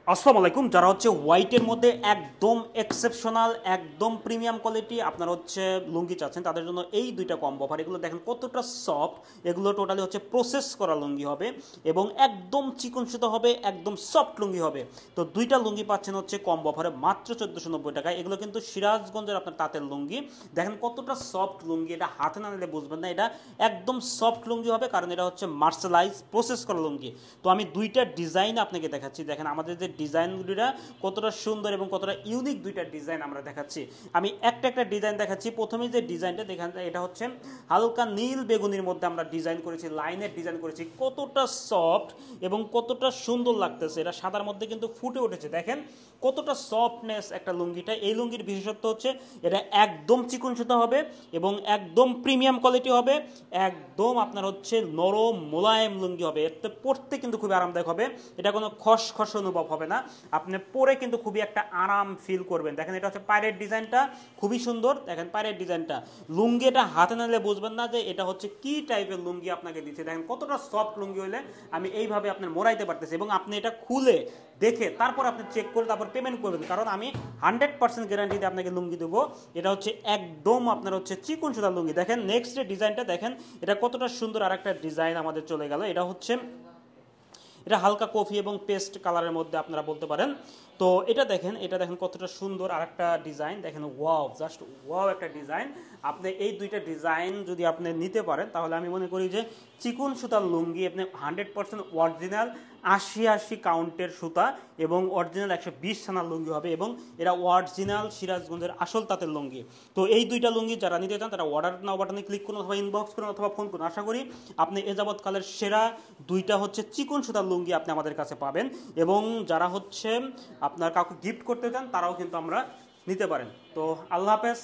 আসসালামু আলাইকুম। যারা হচ্ছে হোয়াইটের মধ্যে একদম এক্সেপশনাল একদম প্রিমিয়াম কোয়ালিটি আপনারা হচ্ছে লুঙ্গি চাচ্ছেন, তাদের জন্য এই দুইটা কম্বো অফার। এগুলো দেখেন কতটা সফট, এগুলো টোটালি হচ্ছে প্রসেস করা লুঙ্গি হবে এবং একদম চিকন সুতো হবে, একদম সফট লুঙ্গি হবে। তো দুইটা লুঙ্গি পাচ্ছেন হচ্ছে কম্বো অফারে মাত্র 1490 টাকায়। এগুলো কিন্তু সিরাজগঞ্জের আপনার তাঁতের লুঙ্গি। দেখেন কতটা সফট লুঙ্গি, এটা হাতে না নিলে বুঝবেন না, এটা একদম সফট লুঙ্গি হবে, কারণ এটা হচ্ছে মার্শালাইজ প্রসেস করা লুঙ্গি। তো আমি দুইটা ডিজাইন আপনাকে দেখাচ্ছি। দেখেন আমাদের যে ডিজাইনগুলিরা কতটা সুন্দর এবং কতটা ইউনিক দুইটা ডিজাইন আমরা দেখাচ্ছি। আমি একটা একটা ডিজাইন দেখাচ্ছি। প্রথমে যে ডিজাইনটা দেখেন, এটা হচ্ছে হালকা নীল বেগুনির মধ্যে আমরা ডিজাইন করেছি, লাইনের ডিজাইন করেছি। কতটা সফট এবং কতটা সুন্দর লাগতেছে, এটা সাদার মধ্যে কিন্তু ফুটে উঠেছে। দেখেন কতটা সফটনেস একটা লুঙ্গিটা। এই লুঙ্গির বিশেষত্ব হচ্ছে এটা একদম চিকন সুতা হবে এবং একদম প্রিমিয়াম কোয়ালিটি হবে, একদম আপনার হচ্ছে নরম মোলায়েম লুঙ্গি হবে। এতে পরতে কিন্তু খুবই আরামদায়ক হবে, এটা কোনো খসখস অনুভব হবে না। আপনি পরে কিন্তু খুবই একটা আরাম ফিল করবেন। দেখেন এটা হচ্ছে পায়ের ডিজাইনটা খুবই সুন্দর। দেখেন পায়ের ডিজাইনটা, লুঙ্গি এটা হাতে নিলে বুঝবেন না যে এটা হচ্ছে কি টাইপের লুঙ্গি আপনাকে দিচ্ছে। দেখেন কতটা সফট লুঙ্গি হলে আমি এইভাবে আপনার মোড়াইতে পারতেছি, এবং আপনি এটা খুলে দেখে তারপর আপনি চেক করে তারপর পেমেন্ট করবেন, কারণ আমি 100% গ্যারান্টি দিয়ে আপনাকে লুঙ্গি দেবো। এটা হচ্ছে একদম আপনার হচ্ছে চিকন সুতার লুঙ্গি। দেখেন নেক্সট ডিজাইনটা দেখেন, এটা কতটা সুন্দর আর একটা ডিজাইন আমাদের চলে গেল। এটা হচ্ছে এটা হালকা কফি এবং পেস্ট কালারের মধ্যে আপনারা বলতে পারেন। তো এটা দেখেন, এটা দেখেন কতটা সুন্দর আর একটা ডিজাইন। দেখেন ওয়াও, জাস্ট ওয়াও একটা ডিজাইন। আপনি এই দুইটা ডিজাইন যদি আপনি নিতে পারেন, তাহলে আমি মনে করি যে চিকন সুতার লুঙ্গি আপনি 100% অরিজিনাল 80 কাউন্টের সুতা এবং অরিজিনাল 120 ছানার লুঙ্গি হবে, এবং এরা অরিজিনাল সিরাজগঞ্জের আসল তাঁতের লুঙ্গি। তো এই দুইটা লুঙ্গি যারা নিতে চান তারা অর্ডার নাও বাটনে ক্লিক করুন, অথবা ইনবক্স করুন, অথবা ফোন করুন। আশা করি আপনি এ যাবৎকালের সেরা দুইটা হচ্ছে চিকন সুতার লুঙ্গি আপনি আমাদের কাছে পাবেন। এবং যারা হচ্ছে আপনার কাউকে গিফট করতে চান তারাও কিন্তু আমরা নিতে পারেন। তো আল্লাহ হাফেজ।